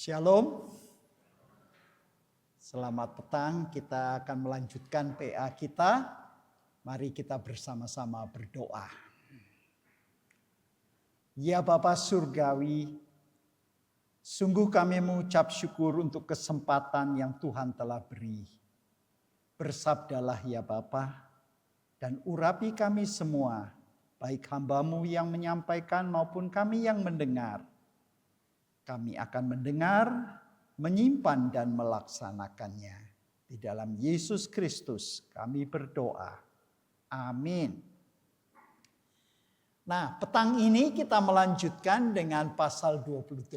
Shalom. Selamat petang, kita akan melanjutkan PA kita. Mari kita bersama-sama berdoa. Ya Bapa Surgawi, sungguh kami mengucap syukur untuk kesempatan yang Tuhan telah beri. Bersabdalah ya Bapa, dan urapi kami semua, baik hamba-Mu yang menyampaikan maupun kami yang mendengar. Kami akan mendengar, menyimpan dan melaksanakannya. Di dalam Yesus Kristus kami berdoa. Amin. Nah, petang ini kita melanjutkan dengan pasal 28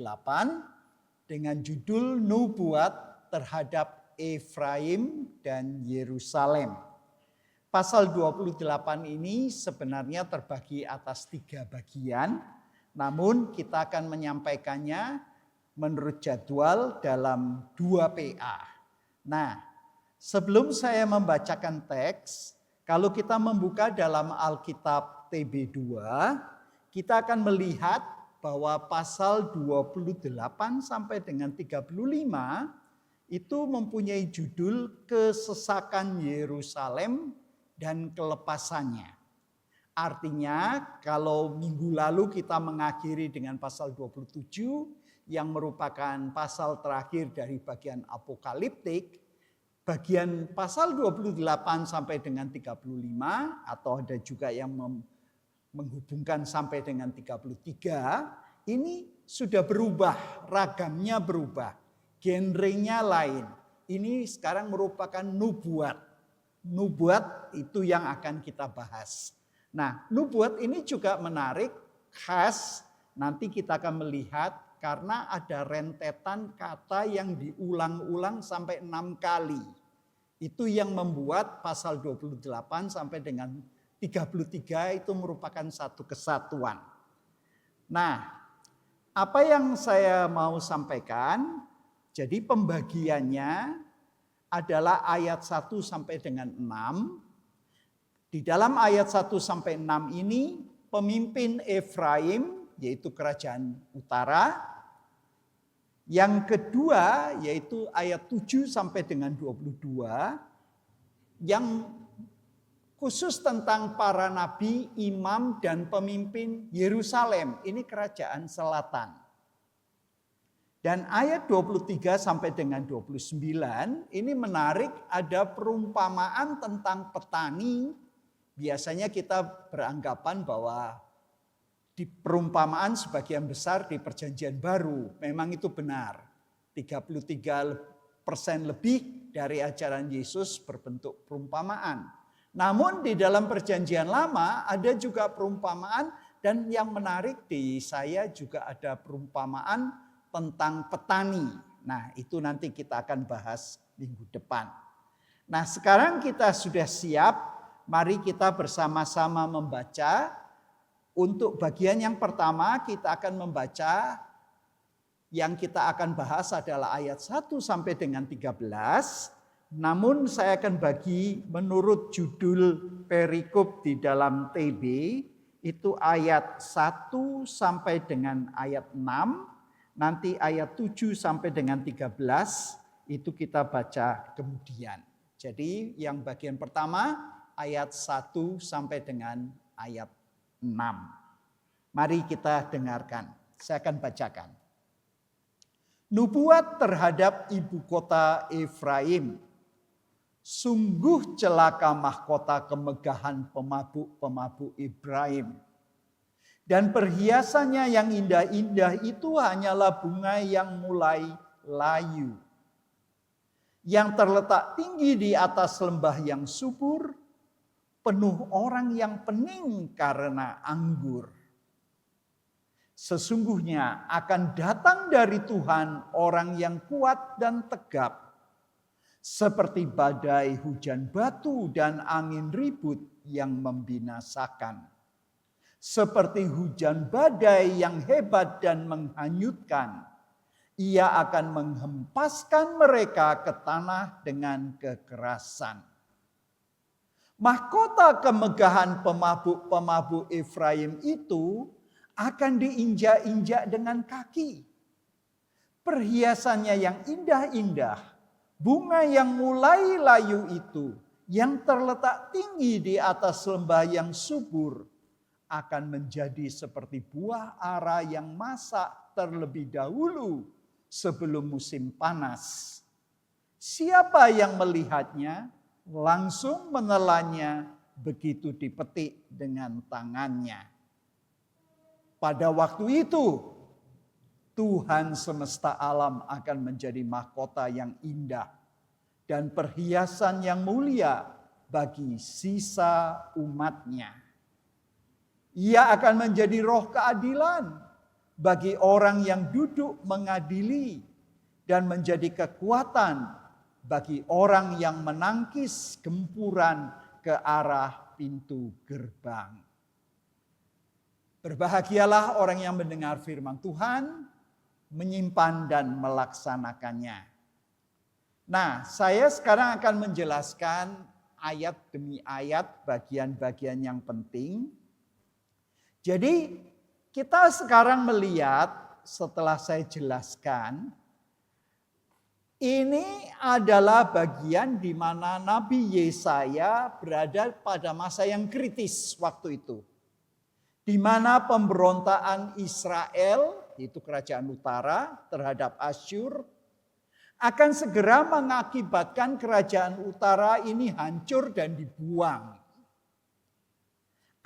dengan judul Nubuat terhadap Efraim dan Yerusalem. Pasal 28 ini sebenarnya terbagi atas 3 bagian. Namun kita akan menyampaikannya menurut jadwal dalam 2 PA. Nah, sebelum saya membacakan teks, kalau kita membuka dalam Alkitab TB2, kita akan melihat bahwa pasal 28 sampai dengan 35 itu mempunyai judul Kesesakan Yerusalem dan Kelepasannya. Artinya kalau minggu lalu kita mengakhiri dengan pasal 27 yang merupakan pasal terakhir dari bagian apokaliptik, bagian pasal 28 sampai dengan 35 atau ada juga yang menghubungkan sampai dengan 33, ini sudah berubah, ragamnya berubah, genrenya lain. Ini sekarang merupakan nubuat. Nubuat itu yang akan kita bahas. Nah, nubuat ini juga menarik, khas, nanti kita akan melihat karena ada rentetan kata yang diulang-ulang sampai 6 kali. Itu yang membuat pasal 28 sampai dengan 33 itu merupakan satu kesatuan. Nah, apa yang saya mau sampaikan, jadi pembagiannya adalah ayat 1 sampai dengan 6. Di dalam ayat 1 sampai 6 ini pemimpin Efraim yaitu kerajaan utara. Yang kedua yaitu ayat 7 sampai dengan 22 yang khusus tentang para nabi, imam dan pemimpin Yerusalem. Ini kerajaan selatan. Dan ayat 23 sampai dengan 29 ini menarik, ada perumpamaan tentang petani. Biasanya kita beranggapan bahwa di perumpamaan sebagian besar di perjanjian baru. Memang itu benar. 33% lebih dari ajaran Yesus berbentuk perumpamaan. Namun di dalam perjanjian lama ada juga perumpamaan. Dan yang menarik di saya juga ada perumpamaan tentang petani. Nah itu nanti kita akan bahas minggu depan. Nah sekarang kita sudah siap. Mari kita bersama-sama membaca. Untuk bagian yang pertama kita akan membaca. Yang kita akan bahas adalah ayat 1 sampai dengan 13. Namun saya akan bagi menurut judul perikop di dalam TB. Itu ayat 1 sampai dengan ayat 6. Nanti ayat 7 sampai dengan 13. Itu kita baca kemudian. Jadi yang bagian pertama ayat 1 sampai dengan ayat 6. Mari kita dengarkan. Saya akan bacakan. Nubuat terhadap ibu kota Efraim. Sungguh celaka mahkota kemegahan pemabuk-pemabuk Efraim. Dan perhiasannya yang indah-indah itu hanyalah bunga yang mulai layu. Yang terletak tinggi di atas lembah yang subur. Penuh orang yang pening karena anggur. Sesungguhnya akan datang dari Tuhan orang yang kuat dan tegap. Seperti badai hujan batu dan angin ribut yang membinasakan. Seperti hujan badai yang hebat dan menghanyutkan. Ia akan menghempaskan mereka ke tanah dengan kekerasan. Mahkota kemegahan pemabuk-pemabuk Efraim itu akan diinjak-injak dengan kaki. perhiasannya yang indah-indah, bunga yang mulai layu itu, yang terletak tinggi di atas lembah yang subur, akan menjadi seperti buah ara yang masak terlebih dahulu sebelum musim panas. Siapa yang melihatnya langsung menelannya begitu dipetik dengan tangannya. Pada waktu itu Tuhan semesta alam akan menjadi mahkota yang indah dan perhiasan yang mulia bagi sisa umatnya. Ia akan menjadi roh keadilan bagi orang yang duduk mengadili dan menjadi kekuatan bagi orang yang menangkis gempuran ke arah pintu gerbang. Berbahagialah orang yang mendengar firman Tuhan, menyimpan dan melaksanakannya. Nah, saya sekarang akan menjelaskan ayat demi ayat bagian-bagian yang penting. Jadi kita sekarang melihat setelah saya jelaskan, ini adalah bagian di mana Nabi Yesaya berada pada masa yang kritis waktu itu. Di mana pemberontakan Israel, yaitu kerajaan utara terhadap Asyur, akan segera mengakibatkan kerajaan utara ini hancur dan dibuang.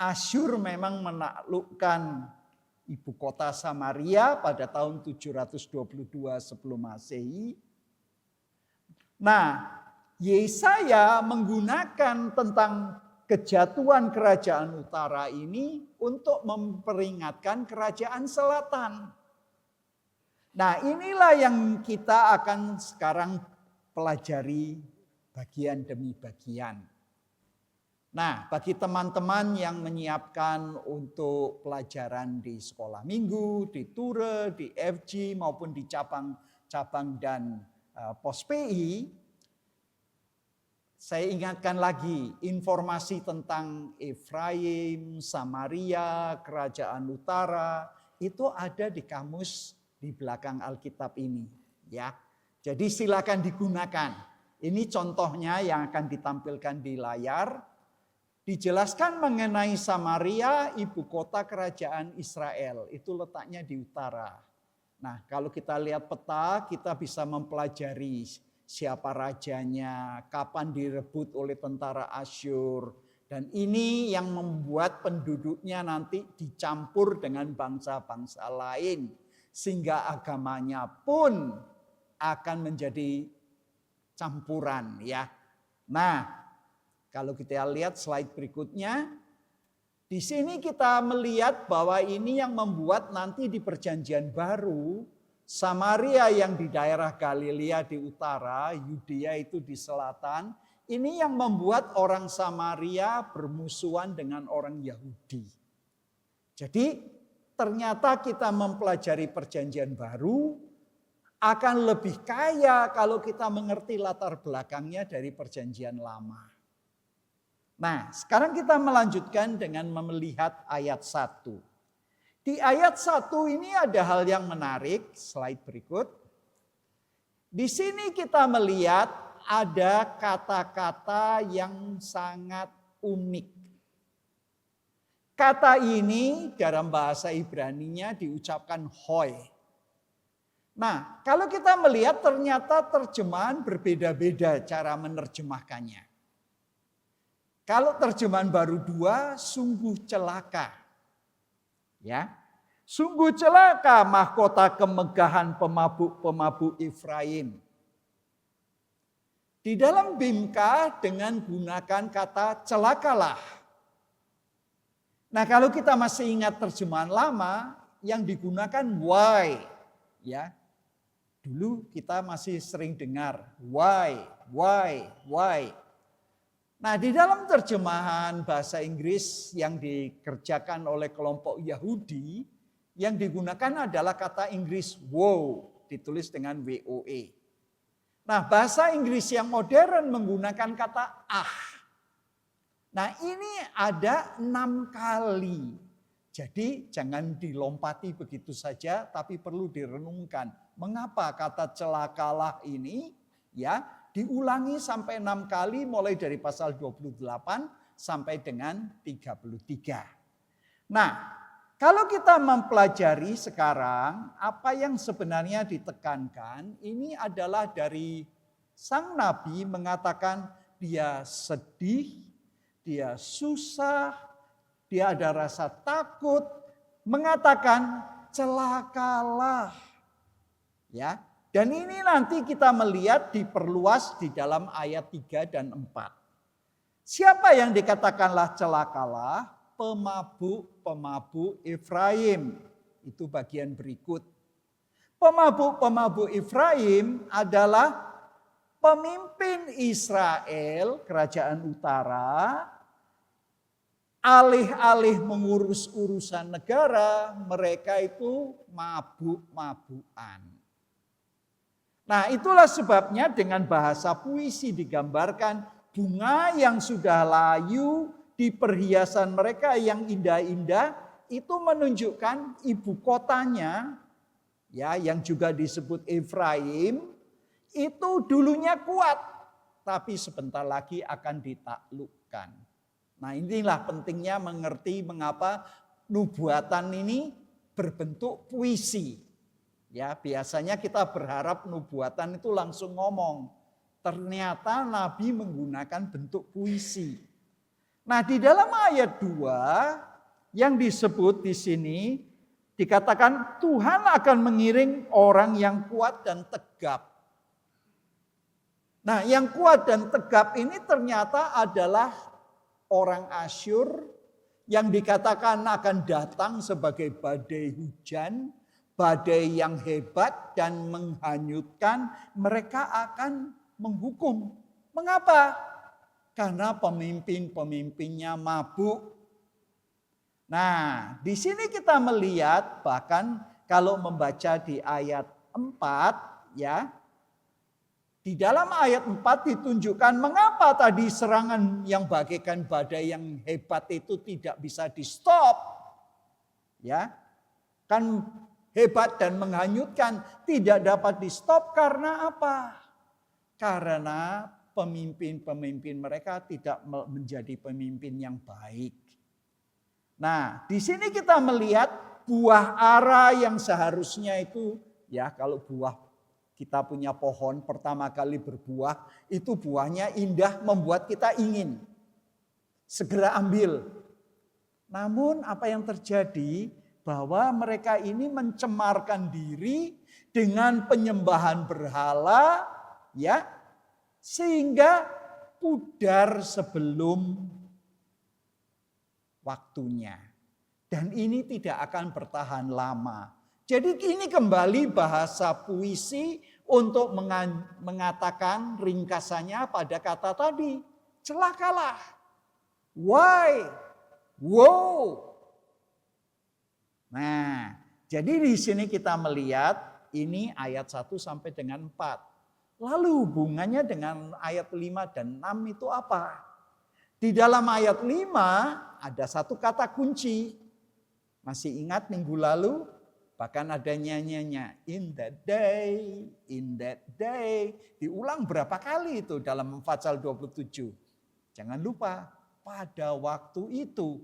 Asyur memang menaklukkan ibu kota Samaria pada tahun 722 sebelum Masehi. Nah, Yesaya menggunakan tentang kejatuhan kerajaan utara ini untuk memperingatkan kerajaan selatan. Nah, inilah yang kita akan sekarang pelajari bagian demi bagian. Nah, bagi teman-teman yang menyiapkan untuk pelajaran di sekolah minggu, di Ture, di FG maupun di cabang dan pos PI, saya ingatkan lagi informasi tentang Efraim, Samaria, kerajaan utara itu ada di kamus di belakang Alkitab ini, ya. Jadi silakan digunakan. Ini contohnya yang akan ditampilkan di layar. Dijelaskan mengenai Samaria, ibu kota kerajaan Israel. Itu letaknya di utara. Nah, kalau kita lihat peta, kita bisa mempelajari siapa rajanya, kapan direbut oleh tentara Asyur. Dan ini yang membuat penduduknya nanti dicampur dengan bangsa-bangsa lain. Sehingga agamanya pun akan menjadi campuran, ya. Nah, kalau kita lihat slide berikutnya, di sini kita melihat bahwa ini yang membuat nanti di perjanjian baru, Samaria yang di daerah Galilea di utara, Yudea itu di selatan, ini yang membuat orang Samaria bermusuhan dengan orang Yahudi. Jadi ternyata kita mempelajari perjanjian baru akan lebih kaya kalau kita mengerti latar belakangnya dari perjanjian lama. Nah, sekarang kita melanjutkan dengan melihat ayat 1. Di ayat 1 ini ada hal yang menarik, slide berikut. Di sini kita melihat ada kata-kata yang sangat unik. Kata ini dalam bahasa Ibraninya diucapkan hoi. Nah, kalau kita melihat ternyata terjemahan berbeda-beda cara menerjemahkannya. Kalau terjemahan baru 2, sungguh celaka. Ya. Sungguh celaka mahkota kemegahan pemabuk-pemabuk Efraim. Di dalam Bimka dengan gunakan kata celakalah. Nah, kalau kita masih ingat terjemahan lama yang digunakan why, ya. Dulu kita masih sering dengar why. Nah, di dalam terjemahan bahasa Inggris yang dikerjakan oleh kelompok Yahudi, yang digunakan adalah kata Inggris woe, ditulis dengan W-O-E. Nah, bahasa Inggris yang modern menggunakan kata ah. Nah, ini ada 6 kali Jadi jangan dilompati begitu saja, tapi perlu direnungkan. Mengapa kata celakalah ini ya diulangi sampai 6 kali mulai dari pasal 28 sampai dengan 33. Nah, kalau kita mempelajari sekarang apa yang sebenarnya ditekankan, ini adalah dari sang nabi mengatakan dia sedih, dia susah, dia ada rasa takut, mengatakan celakalah. Ya, dan ini nanti kita melihat diperluas di dalam ayat 3 dan 4. Siapa yang dikatakanlah celakalah? Pemabuk-pemabuk Efraim. Itu bagian berikut. Pemabuk-pemabuk Efraim adalah pemimpin Israel, kerajaan utara. Alih-alih mengurus urusan negara, mereka itu mabuk-mabukan. Nah, itulah sebabnya dengan bahasa puisi digambarkan bunga yang sudah layu di perhiasan mereka yang indah-indah, itu menunjukkan ibu kotanya ya yang juga disebut Efraim itu dulunya kuat tapi sebentar lagi akan ditaklukkan. Nah, inilah pentingnya mengerti mengapa nubuatan ini berbentuk puisi. Ya, biasanya kita berharap nubuatan itu langsung ngomong. Ternyata Nabi menggunakan bentuk puisi. Nah, di dalam ayat 2 yang disebut di sini dikatakan Tuhan akan mengiring orang yang kuat dan tegap. Nah, yang kuat dan tegap ini ternyata adalah orang Asyur yang dikatakan akan datang sebagai badai hujan, badai yang hebat dan menghanyutkan, mereka akan menghukum. Mengapa? Karena pemimpin-pemimpinnya mabuk. Nah, di sini kita melihat bahkan kalau membaca di ayat 4 ya. Di dalam ayat 4 ditunjukkan mengapa tadi serangan yang bagaikan badai yang hebat itu tidak bisa di-stop. Ya. Kan hebat dan menghanyutkan tidak dapat di-stop karena apa? Karena pemimpin-pemimpin mereka tidak menjadi pemimpin yang baik. Nah, di sini kita melihat buah ara yang seharusnya itu ya kalau buah kita punya pohon pertama kali berbuah, itu buahnya indah membuat kita ingin segera ambil. Namun apa yang terjadi bahwa mereka ini mencemarkan diri dengan penyembahan berhala ya sehingga pudar sebelum waktunya. Dan ini tidak akan bertahan lama. Jadi ini kembali bahasa puisi untuk mengatakan ringkasannya pada kata tadi. Celakalah. Why? Wow. Nah, jadi di sini kita melihat ini ayat 1 sampai dengan 4. Lalu hubungannya dengan ayat 5 dan 6 itu apa? Di dalam ayat 5 ada satu kata kunci. Masih ingat minggu lalu? Bahkan ada nyanyiannya. In that day. Diulang berapa kali itu dalam pasal 27. Jangan lupa, pada waktu itu.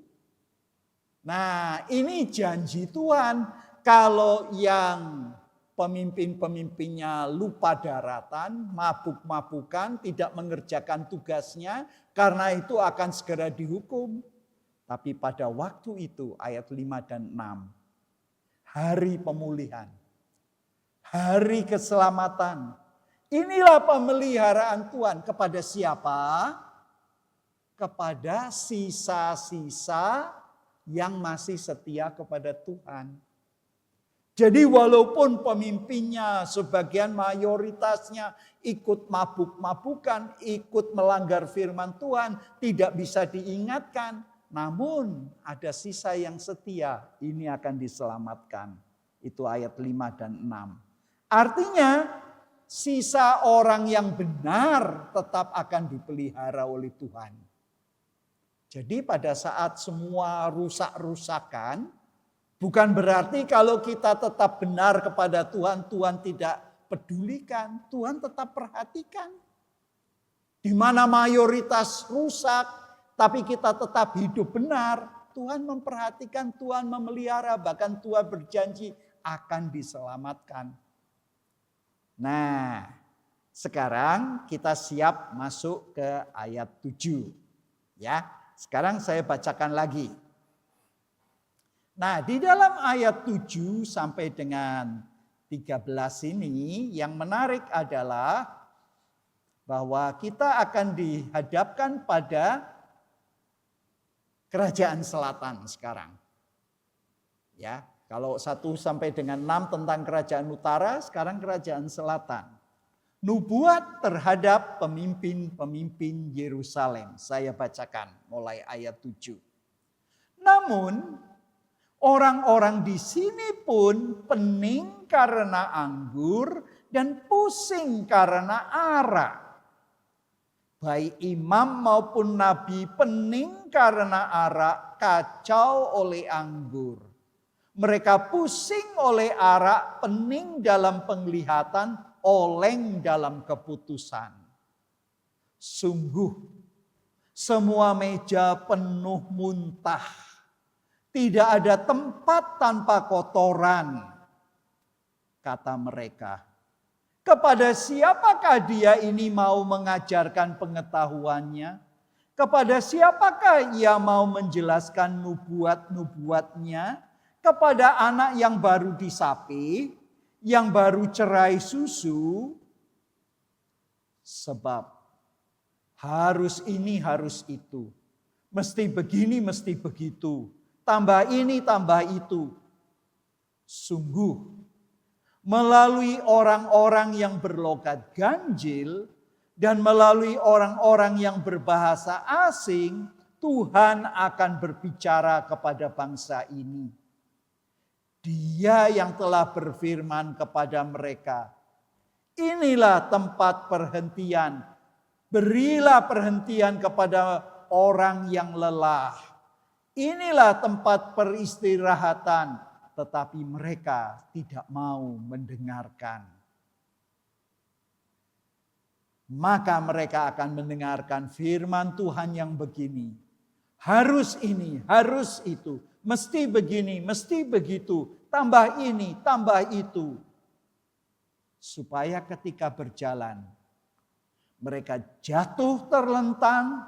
Nah, ini janji Tuhan. Kalau yang pemimpin-pemimpinnya lupa daratan, mabuk-mabukan, tidak mengerjakan tugasnya, karena itu akan segera dihukum. Tapi pada waktu itu, ayat 5 dan 6, hari pemulihan, hari keselamatan. Inilah pemeliharaan Tuhan kepada siapa? Kepada sisa-sisa yang masih setia kepada Tuhan. Jadi walaupun pemimpinnya sebagian mayoritasnya ikut mabuk-mabukan, ikut melanggar firman Tuhan, tidak bisa diingatkan. Namun ada sisa yang setia, ini akan diselamatkan. Itu ayat 5 dan 6. Artinya sisa orang yang benar tetap akan dipelihara oleh Tuhan. Jadi pada saat semua rusak-rusakan, Bukan berarti kalau kita tetap benar kepada Tuhan, Tuhan tidak pedulikan. Tuhan tetap perhatikan. Di mana mayoritas rusak, tapi kita tetap hidup benar. Tuhan memperhatikan, Tuhan memelihara, bahkan Tuhan berjanji akan diselamatkan. Nah, sekarang kita siap masuk ke ayat 7. Ya, sekarang saya bacakan lagi. Nah, di dalam ayat 7 sampai dengan 13 ini yang menarik adalah bahwa kita akan dihadapkan pada kerajaan selatan sekarang. Ya, kalau 1 sampai dengan 6 tentang kerajaan utara, sekarang kerajaan selatan. Nubuat terhadap pemimpin-pemimpin Yerusalem. Saya bacakan mulai ayat 7. Namun orang-orang di sini pun pening karena anggur dan pusing karena arak. Baik imam maupun nabi pening karena arak, kacau oleh anggur. Mereka pusing oleh arak, pening dalam penglihatan, oleng dalam keputusan. Sungguh semua meja penuh muntah. Tidak ada tempat tanpa kotoran, kata mereka. Kepada siapakah dia ini mau mengajarkan pengetahuannya? Kepada siapakah ia mau menjelaskan nubuat-nubuatnya? Kepada anak yang baru disapi, yang baru cerai susu? Sebab harus ini, harus itu. Mesti begini, mesti begitu. Tambah ini, tambah itu. Sungguh, melalui orang-orang yang berlogat ganjil dan melalui orang-orang yang berbahasa asing, Tuhan akan berbicara kepada bangsa ini. Dia yang telah berfirman kepada mereka, inilah tempat perhentian. Berilah perhentian kepada orang yang lelah. Inilah tempat peristirahatan. Tetapi mereka tidak mau mendengarkan. Maka mereka akan mendengarkan firman Tuhan yang begini. Harus ini, harus itu. Mesti begini, mesti begitu. Tambah ini, tambah itu. Supaya ketika berjalan, mereka jatuh terlentang,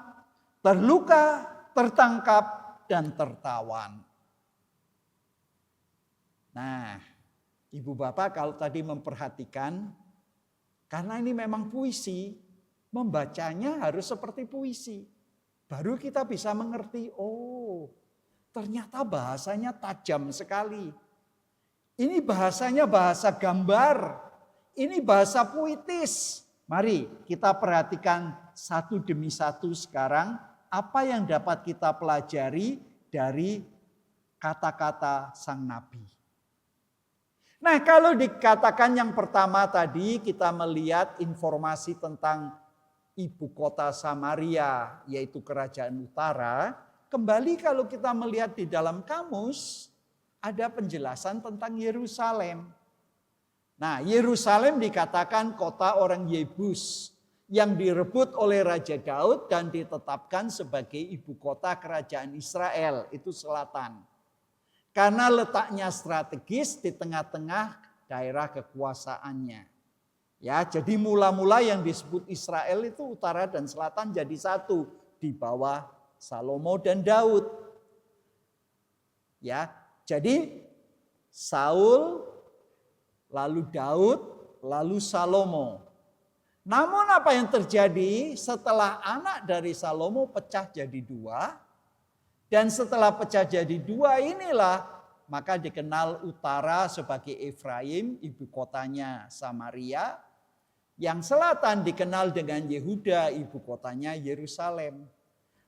terluka, tertangkap, dan tertawan. Nah, Ibu Bapak kalau tadi memperhatikan, karena ini memang puisi, membacanya harus seperti puisi. Baru kita bisa mengerti, oh ternyata bahasanya tajam sekali. Ini bahasanya bahasa gambar, ini bahasa puitis. Mari kita perhatikan satu demi satu sekarang, apa yang dapat kita pelajari dari kata-kata sang nabi. Nah, kalau dikatakan yang pertama tadi kita melihat informasi tentang ibu kota Samaria, yaitu kerajaan utara. Kembali kalau kita melihat di dalam kamus, ada penjelasan tentang Yerusalem. Nah, Yerusalem dikatakan kota orang Yebus yang direbut oleh Raja Daud dan ditetapkan sebagai ibu kota kerajaan Israel, itu selatan. Karena letaknya strategis di tengah-tengah daerah kekuasaannya. Ya, jadi mula-mula yang disebut Israel itu utara dan selatan jadi satu di bawah Salomo dan Daud. Ya, jadi Saul, lalu Daud, lalu Salomo. Namun apa yang terjadi setelah anak dari Salomo pecah jadi dua? Dan setelah pecah jadi dua inilah maka dikenal utara sebagai Efraim, ibu kotanya Samaria. Yang selatan dikenal dengan Yehuda, ibu kotanya Yerusalem.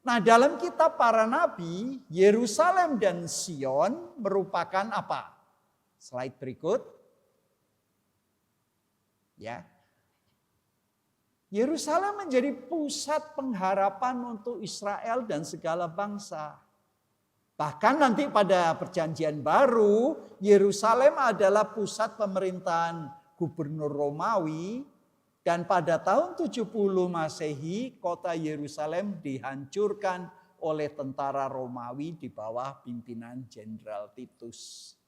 Nah, dalam kitab para nabi, Yerusalem dan Sion merupakan apa? Slide berikut. Ya. Yerusalem menjadi pusat pengharapan untuk Israel dan segala bangsa. Bahkan nanti pada perjanjian baru, Yerusalem adalah pusat pemerintahan gubernur Romawi. Dan pada tahun 70 Masehi, kota Yerusalem dihancurkan oleh tentara Romawi di bawah pimpinan Jenderal Titus.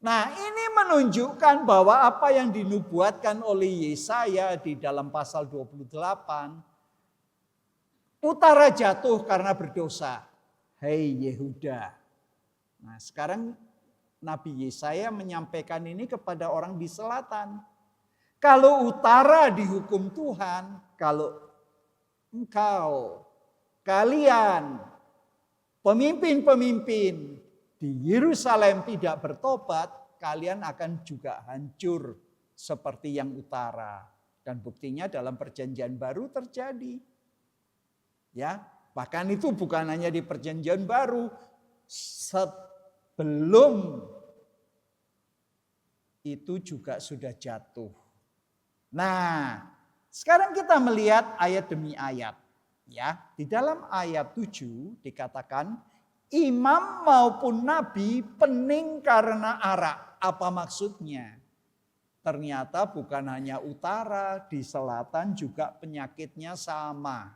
Nah, ini menunjukkan bahwa apa yang dinubuatkan oleh Yesaya di dalam pasal 28, utara jatuh karena berdosa. Hei Yehuda. Nah, sekarang Nabi Yesaya menyampaikan ini kepada orang di selatan. Kalau utara dihukum Tuhan, kalau kalian, pemimpin-pemimpin di Yerusalem tidak bertobat, kalian akan juga hancur seperti yang utara. Dan buktinya dalam perjanjian baru terjadi. Ya, bahkan itu bukan hanya di perjanjian baru, sebelum itu juga sudah jatuh. Nah, sekarang kita melihat ayat demi ayat. Ya, di dalam ayat 7 dikatakan imam maupun nabi pening karena arak. Apa maksudnya? Ternyata bukan hanya utara, di selatan juga penyakitnya sama.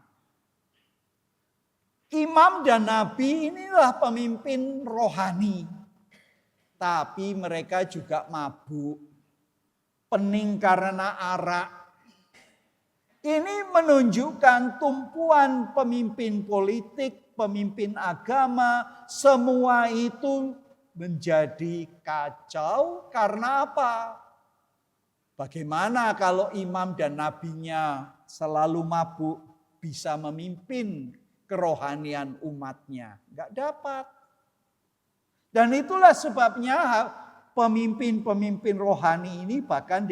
Imam dan nabi inilah pemimpin rohani. Tapi mereka juga mabuk. Pening karena arak. Ini menunjukkan tumpuan pemimpin politik, pemimpin agama, semua itu menjadi kacau karena apa? Bagaimana kalau imam dan nabinya selalu mabuk bisa memimpin kerohanian umatnya? Enggak dapat. Dan itulah sebabnya pemimpin-pemimpin rohani ini bahkan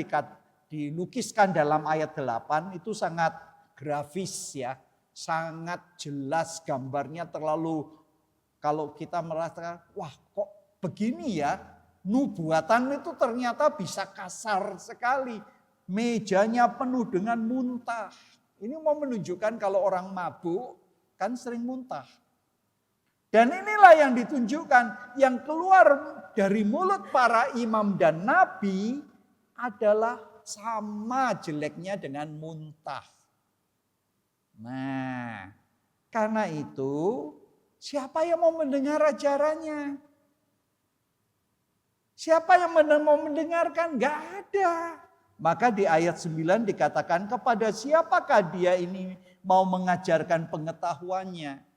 dilukiskan dalam ayat 8 itu sangat grafis ya. Sangat jelas gambarnya terlalu kalau kita merasa wah kok begini ya. Nubuatan itu ternyata bisa kasar sekali. Mejanya penuh dengan muntah. Ini mau menunjukkan kalau orang mabuk kan sering muntah. Dan inilah yang ditunjukkan, yang keluar dari mulut para imam dan nabi adalah sama jeleknya dengan muntah. Nah, karena itu siapa yang mau mendengar ajarannya? Siapa yang mau mendengarkan? Gak ada. Maka di ayat 9 dikatakan kepada siapakah dia ini mau mengajarkan pengetahuannya?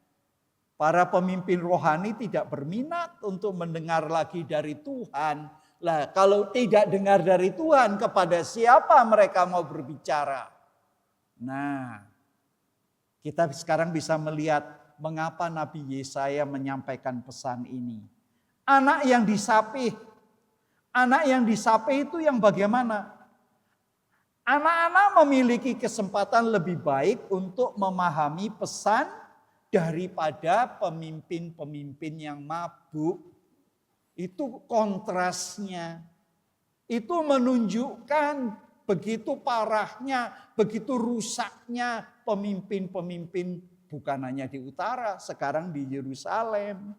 Para pemimpin rohani tidak berminat untuk mendengar lagi dari Tuhan. Lah, kalau tidak dengar dari Tuhan, kepada siapa mereka mau berbicara? Nah, kita sekarang bisa melihat mengapa Nabi Yesaya menyampaikan pesan ini. Anak yang disapih. Anak yang disapih itu yang bagaimana? Anak-anak memiliki kesempatan lebih baik untuk memahami pesan daripada pemimpin-pemimpin yang mabuk. Itu kontrasnya. Itu menunjukkan begitu parahnya, begitu rusaknya pemimpin-pemimpin bukan hanya di utara, sekarang di Yerusalem.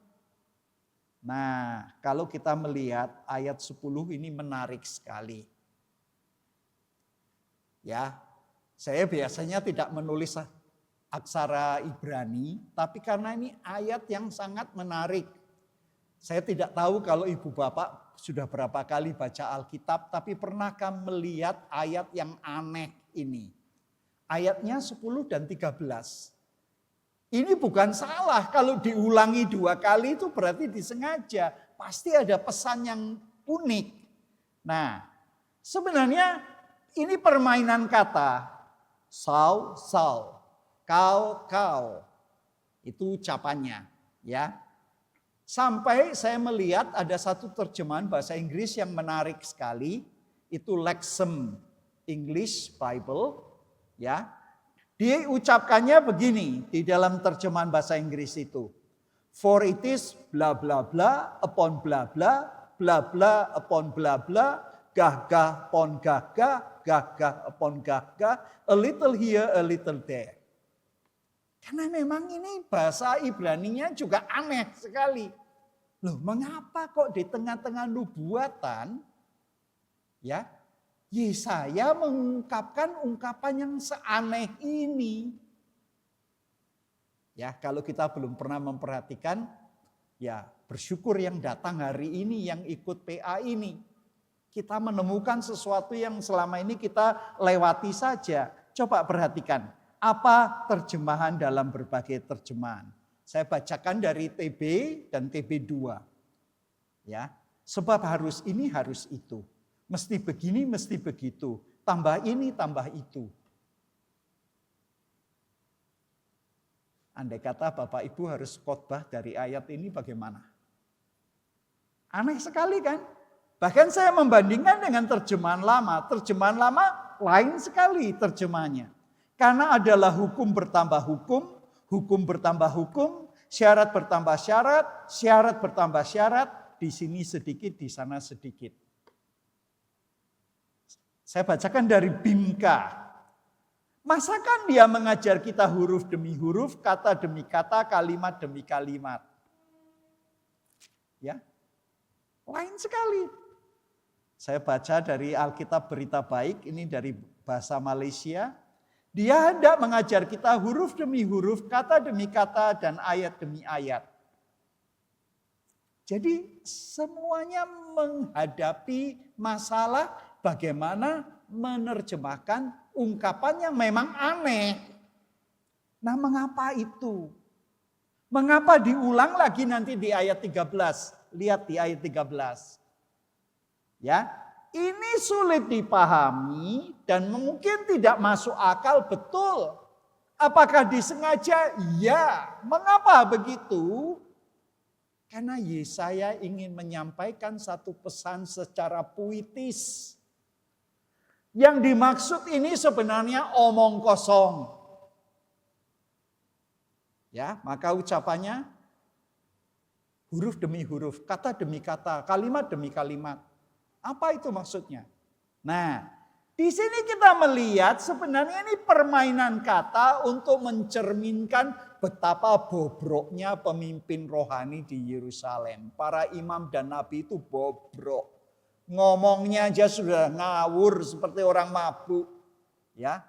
Nah, kalau kita melihat ayat 10 ini menarik sekali. Ya, saya biasanya tidak menulis aksara Ibrani, tapi karena ini ayat yang sangat menarik. Saya tidak tahu kalau ibu bapak sudah berapa kali baca Alkitab, tapi pernahkah melihat ayat yang aneh ini? Ayatnya 10 dan 13. Ini bukan salah, kalau diulangi 2 kali itu berarti disengaja. Pasti ada pesan yang unik. Nah, sebenarnya ini permainan kata. Saul, Saul. Kau. Itu ucapannya. Ya. Sampai saya melihat ada satu terjemahan bahasa Inggris yang menarik sekali. Itu Lexham English Bible. Ya. Diucapkannya begini di dalam terjemahan bahasa Inggris itu. For it is bla bla bla upon bla bla, bla bla upon bla bla, gah upon gah upon gah, a little here, a little there. Karena memang ini bahasa Ibraninya juga aneh sekali. Loh, mengapa kok di tengah-tengah nubuatan ya Yesaya mengungkapkan ungkapan yang seaneh ini? Ya, kalau kita belum pernah memperhatikan, ya bersyukur yang datang hari ini, yang ikut PA ini. Kita menemukan sesuatu yang selama ini kita lewati saja. Coba perhatikan, apa terjemahan dalam berbagai terjemahan. Saya bacakan dari TB dan TB2. Ya, sebab harus ini, harus itu. Mesti begini, mesti begitu. Tambah ini, tambah itu. Andai kata Bapak Ibu harus khotbah dari ayat ini bagaimana? Aneh sekali kan? Bahkan saya membandingkan dengan terjemahan lama. Terjemahan lama lain sekali terjemahannya. Karena adalah hukum bertambah hukum, hukum bertambah hukum, syarat bertambah syarat, syarat bertambah syarat, di sini sedikit, di sana sedikit. Saya bacakan dari Bimka. Masakan dia mengajar kita huruf demi huruf, kata demi kata, kalimat demi kalimat. Ya, lain sekali. Saya baca dari Alkitab Berita Baik, ini dari bahasa Malaysia. Dia hendak mengajar kita huruf demi huruf, kata demi kata, dan ayat demi ayat. Jadi semuanya menghadapi masalah bagaimana menerjemahkan ungkapan yang memang aneh. Nah, mengapa itu? Mengapa diulang lagi nanti di ayat 13? Lihat di ayat 13. Ya, ini sulit dipahami dan mungkin tidak masuk akal betul. Apakah disengaja? Ya. Mengapa begitu? Karena Yesaya ingin menyampaikan satu pesan secara puitis. Yang dimaksud ini sebenarnya omong kosong. Ya, maka ucapannya huruf demi huruf, kata demi kata, kalimat demi kalimat. Apa itu maksudnya? Nah, di sini kita melihat sebenarnya ini permainan kata untuk mencerminkan betapa bobroknya pemimpin rohani di Yerusalem. Para imam dan nabi itu bobrok. Ngomongnya aja sudah ngawur seperti orang mabuk. Ya.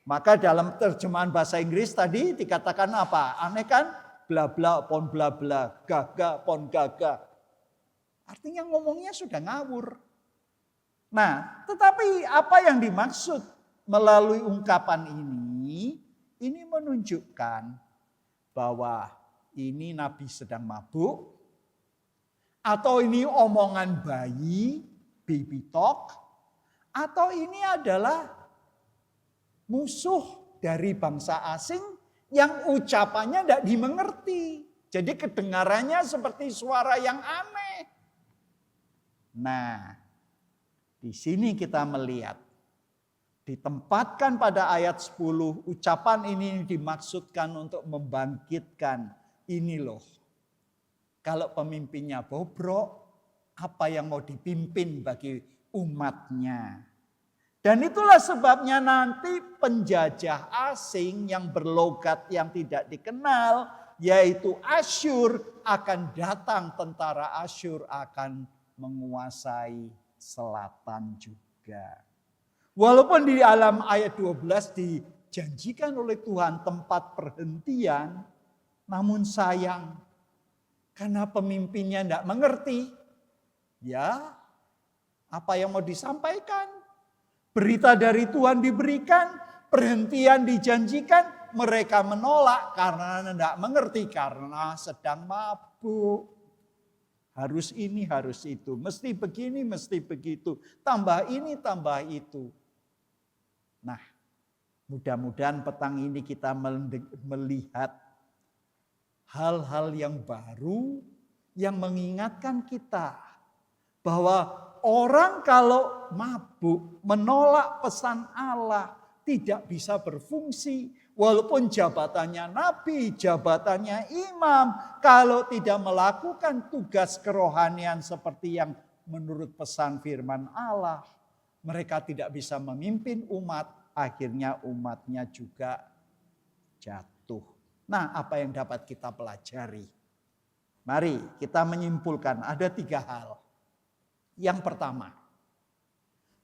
Maka dalam terjemahan bahasa Inggris tadi dikatakan apa? Aneh kan? Bla bla pon bla bla, gaga pon gaga. Artinya ngomongnya sudah ngawur. Nah, tetapi apa yang dimaksud melalui ungkapan ini menunjukkan bahwa ini nabi sedang mabuk, atau ini omongan bayi, baby talk, atau ini adalah musuh dari bangsa asing yang ucapannya tidak dimengerti. Jadi kedengarannya seperti suara yang aneh. Nah, di sini kita melihat, ditempatkan pada ayat 10, ucapan ini dimaksudkan untuk membangkitkan ini loh. Kalau pemimpinnya bobrok, apa yang mau dipimpin bagi umatnya? Dan itulah sebabnya nanti penjajah asing yang berlogat yang tidak dikenal, yaitu Asyur, akan datang, tentara Asyur akan menguasai selatan juga. Walaupun di dalam ayat 12 dijanjikan oleh Tuhan tempat perhentian, namun sayang karena pemimpinnya tidak mengerti, ya apa yang mau disampaikan. Berita dari Tuhan diberikan, perhentian dijanjikan, mereka menolak karena tidak mengerti, karena sedang mabuk. Harus ini, harus itu. Mesti begini, mesti begitu. Tambah ini, tambah itu. Nah, mudah-mudahan petang ini kita melihat hal-hal yang baru yang mengingatkan kita bahwa orang kalau mabuk menolak pesan Allah tidak bisa berfungsi. Walaupun jabatannya nabi, jabatannya imam, kalau tidak melakukan tugas kerohanian seperti yang menurut pesan firman Allah, mereka tidak bisa memimpin umat, akhirnya umatnya juga jatuh. Nah, apa yang dapat kita pelajari? Mari kita menyimpulkan ada 3 hal. Yang pertama,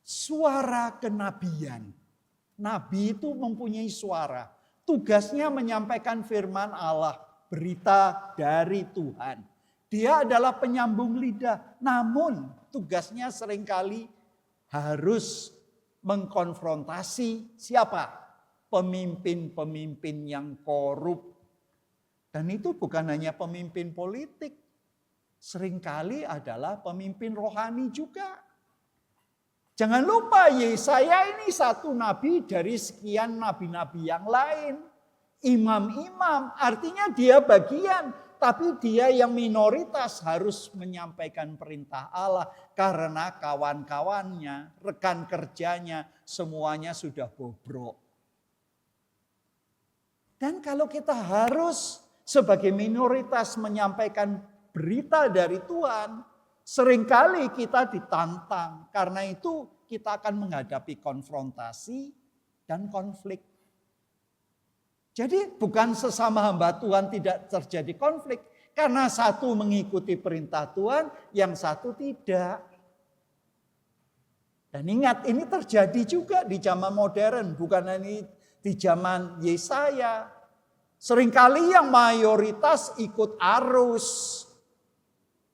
suara kenabian. Nabi itu mempunyai suara. Tugasnya menyampaikan firman Allah, berita dari Tuhan. Dia adalah penyambung lidah. Namun tugasnya seringkali harus mengkonfrontasi siapa? Pemimpin-pemimpin yang korup. Dan itu bukan hanya pemimpin politik. Seringkali adalah pemimpin rohani juga. Jangan lupa Yesaya ini satu nabi dari sekian nabi-nabi yang lain. Imam-imam artinya dia bagian. Tapi dia yang minoritas harus menyampaikan perintah Allah. Karena kawan-kawannya, rekan kerjanya semuanya sudah bobrok. Dan kalau kita harus sebagai minoritas menyampaikan berita dari Tuhan, seringkali kita ditantang. Karena itu kita akan menghadapi konfrontasi dan konflik. Jadi bukan sesama hamba Tuhan tidak terjadi konflik. Karena satu mengikuti perintah Tuhan, yang satu tidak. Dan ingat ini terjadi juga di zaman modern. Bukan hanya di zaman Yesaya. Seringkali yang mayoritas ikut arus.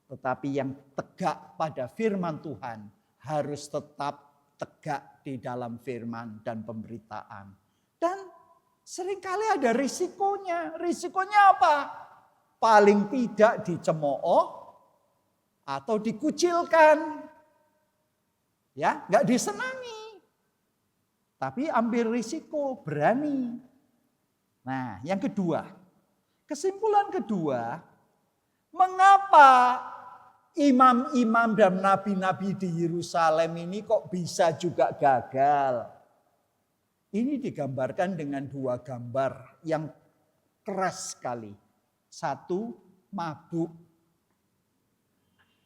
Tetapi yang tegak pada firman Tuhan harus tetap tegak di dalam firman dan pemberitaan. Dan seringkali ada risikonya. Risikonya apa? Paling tidak dicemooh atau dikucilkan. Ya, enggak disenangi. Tapi ambil risiko, berani. Nah, yang kedua. Kesimpulan kedua, mengapa imam-imam dan nabi-nabi di Yerusalem ini kok bisa juga gagal? Ini digambarkan dengan 2 gambar yang keras sekali. 1, mabuk.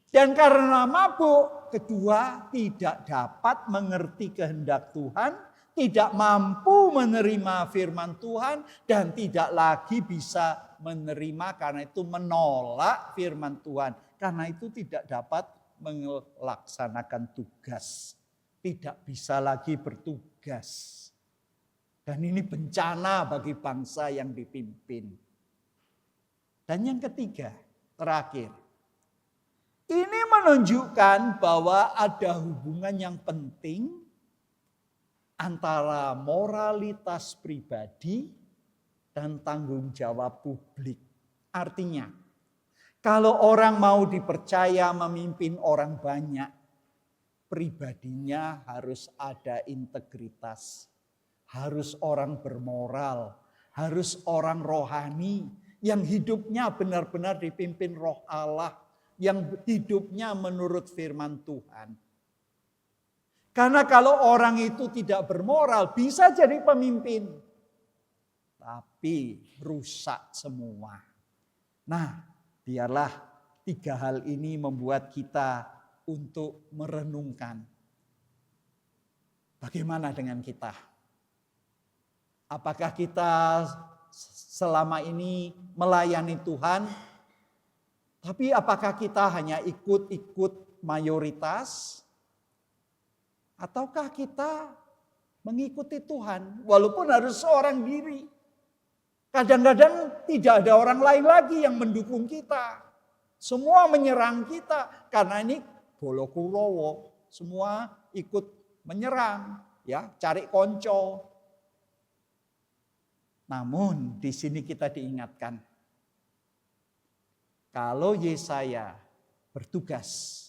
Dan karena mabuk, kedua tidak dapat mengerti kehendak Tuhan, tidak mampu menerima firman Tuhan, dan tidak lagi bisa menerima karena itu menolak firman Tuhan. Karena itu tidak dapat melaksanakan tugas. Tidak bisa lagi bertugas. Dan ini bencana bagi bangsa yang dipimpin. Dan yang ketiga, terakhir. Ini menunjukkan bahwa ada hubungan yang penting antara moralitas pribadi dan tanggung jawab publik. Artinya, kalau orang mau dipercaya memimpin orang banyak, pribadinya harus ada integritas. Harus orang bermoral, harus orang rohani yang hidupnya benar-benar dipimpin Roh Allah, yang hidupnya menurut firman Tuhan. Karena kalau orang itu tidak bermoral bisa jadi pemimpin, tapi rusak semua. Nah, biarlah 3 hal ini membuat kita untuk merenungkan. Bagaimana dengan kita? Apakah kita selama ini melayani Tuhan, tapi apakah kita hanya ikut-ikut mayoritas? Ataukah kita mengikuti Tuhan walaupun harus seorang diri? Kadang-kadang tidak ada orang lain lagi yang mendukung kita. Semua menyerang kita karena ini Bolokurowo. Semua ikut menyerang, ya, cari konco. Namun di sini kita diingatkan, kalau Yesaya bertugas,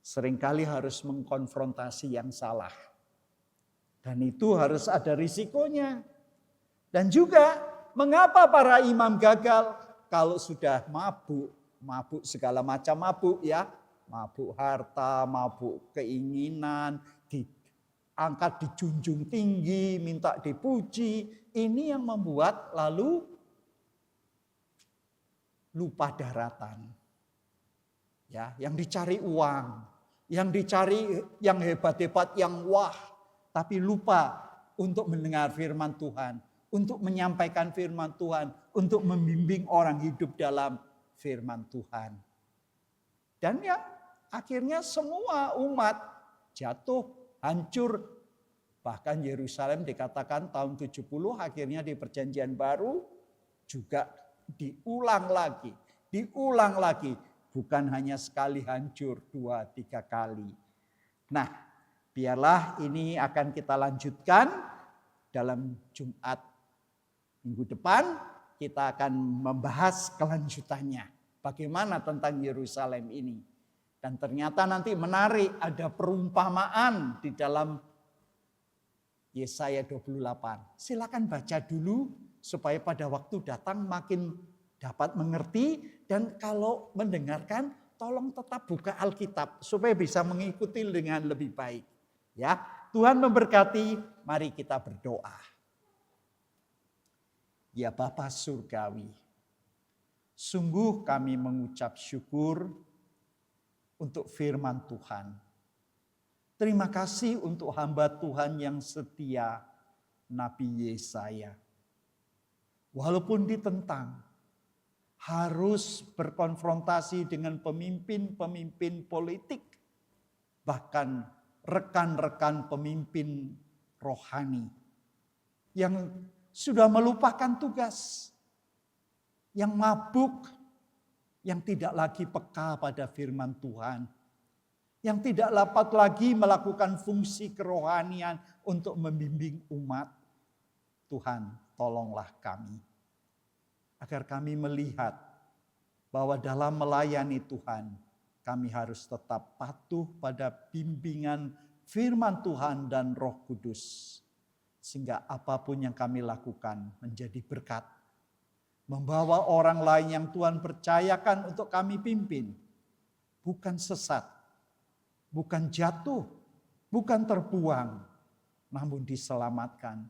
seringkali harus mengkonfrontasi yang salah. Dan itu harus ada risikonya. Dan juga mengapa para imam gagal kalau sudah mabuk segala macam mabuk ya. Mabuk harta, mabuk keinginan, diangkat dijunjung tinggi, minta dipuji. Ini yang membuat lalu lupa daratan. Ya, yang dicari uang, yang dicari yang hebat-hebat, yang wah, tapi lupa untuk mendengar firman Tuhan. untuk menyampaikan firman Tuhan, untuk membimbing orang hidup dalam firman Tuhan. Dan ya akhirnya semua umat jatuh, hancur. Bahkan Yerusalem dikatakan tahun 70 akhirnya di perjanjian baru juga diulang lagi. Bukan hanya sekali hancur, 2-3 kali. Nah, biarlah ini akan kita lanjutkan dalam Jumat minggu depan. Kita akan membahas kelanjutannya. Bagaimana tentang Yerusalem ini. Dan ternyata nanti menarik, ada perumpamaan di dalam Yesaya 28. Silakan baca dulu supaya pada waktu datang makin dapat mengerti. Dan kalau mendengarkan, tolong tetap buka Alkitab supaya bisa mengikuti dengan lebih baik. Ya, Tuhan memberkati. Mari kita berdoa. Ya Bapa Surgawi, sungguh kami mengucap syukur untuk firman Tuhan. Terima kasih untuk hamba Tuhan yang setia, Nabi Yesaya. Walaupun ditentang, harus berkonfrontasi dengan pemimpin-pemimpin politik, bahkan rekan-rekan pemimpin rohani yang sudah melupakan tugas, yang mabuk, yang tidak lagi peka pada firman Tuhan, yang tidak dapat lagi melakukan fungsi kerohanian untuk membimbing umat. Tuhan, tolonglah kami, agar kami melihat bahwa dalam melayani Tuhan, kami harus tetap patuh pada bimbingan firman Tuhan dan Roh Kudus. Sehingga apapun yang kami lakukan menjadi berkat. Membawa orang lain yang Tuhan percayakan untuk kami pimpin. Bukan sesat, bukan jatuh, bukan terbuang, namun diselamatkan.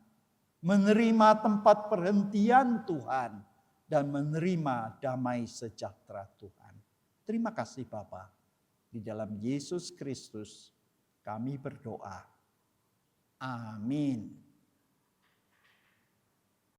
Menerima tempat perhentian Tuhan dan menerima damai sejahtera Tuhan. Terima kasih Bapa. Di dalam Yesus Kristus kami berdoa. Amin.